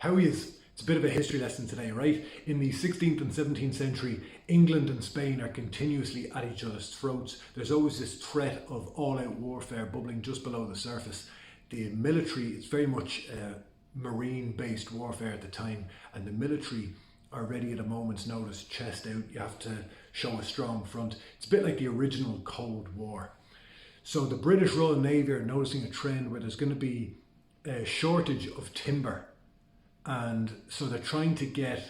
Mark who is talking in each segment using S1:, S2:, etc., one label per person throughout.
S1: How is? It's a bit of a history lesson today, right? In the 16th and 17th century, England and Spain are continuously at each other's throats. There's always this threat of all-out warfare bubbling just below the surface. The military, it's very much marine-based warfare at the time, and the military are ready at a moment's notice, chest out. You have to show a strong front. It's a bit like the original Cold War. So the British Royal Navy are noticing a trend where there's going to be a shortage of timber. And so they're trying to get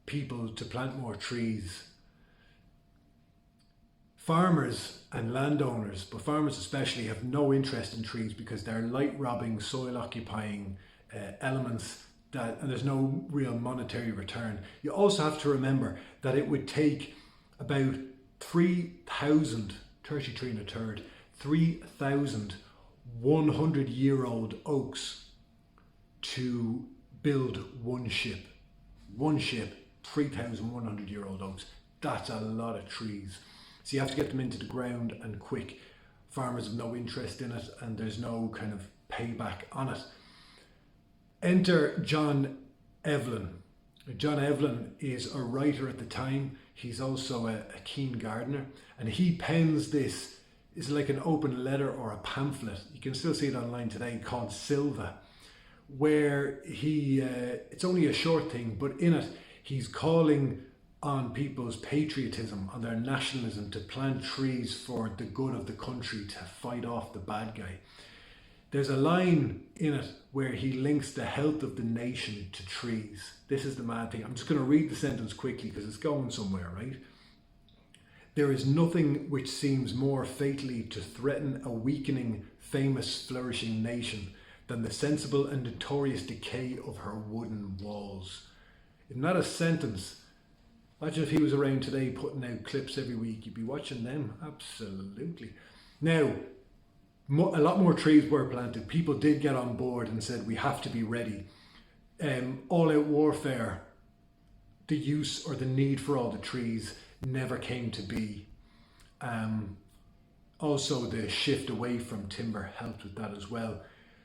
S1: people to plant more trees. Farmers and landowners, but farmers especially, have no interest in trees because they're light robbing, soil occupying elements and there's no real monetary return. You also have to remember that it would take about 3,000, 33 and a third, 3,000 100-year-old oaks to build one ship. One ship, 3,100-year-old oaks. That's a lot of trees. So you have to get them into the ground and quick. Farmers have no interest in it and there's no kind of payback on it. Enter John Evelyn. John Evelyn is a writer at the time. He's also a keen gardener, and he pens this. It's like an open letter or a pamphlet. You can still see it online today, called Sylva, where he, it's only a short thing, but in it he's calling on people's patriotism, on their nationalism, to plant trees for the good of the country, to fight off the bad guy. There's a line in it where he links the health of the nation to trees. This is the mad thing. I'm just going to read the sentence quickly because it's going somewhere, right? There is nothing which seems more fatally to threaten a weakening, famous, flourishing nation than the sensible and notorious decay of her wooden walls. Isn't that a sentence? Imagine if he was around today putting out clips every week. You'd be watching them. Absolutely. Now, a lot more trees were planted. People did get on board and said, we have to be ready. All-out warfare, the use or the need for all the trees never came to be. Also, the shift away from timber helped with that as well.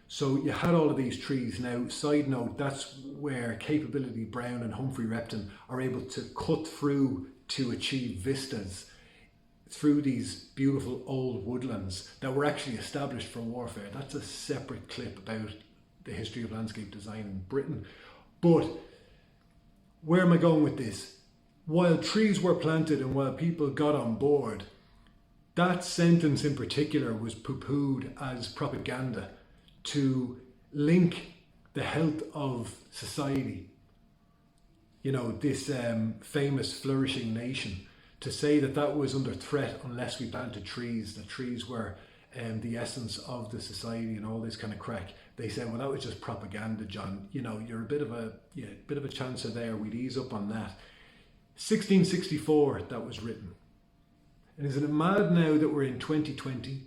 S1: So you had all of these trees. Now, side note, that's where Capability Brown and Humphrey Repton are able to cut through to achieve vistas through these beautiful old woodlands that were actually established for warfare. That's a separate clip about the history of landscape design in Britain. But where am I going with this? While trees were planted and while people got on board, that sentence in particular was poo-pooed as propaganda to link the health of society, you know, this famous flourishing nation, to say that that was under threat unless we planted trees, that trees were the essence of the society and all this kind of crack. They said, well, that was just propaganda, John. You know, you're a bit of a chancer there. We'd ease up on that. 1664, that was written. And isn't it mad now that we're in 2020?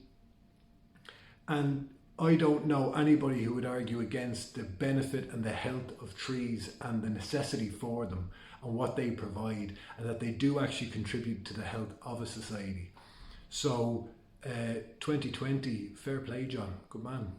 S1: And I don't know anybody who would argue against the benefit and the health of trees and the necessity for them and what they provide, and that they do actually contribute to the health of a society. So 2020, fair play, John, good man.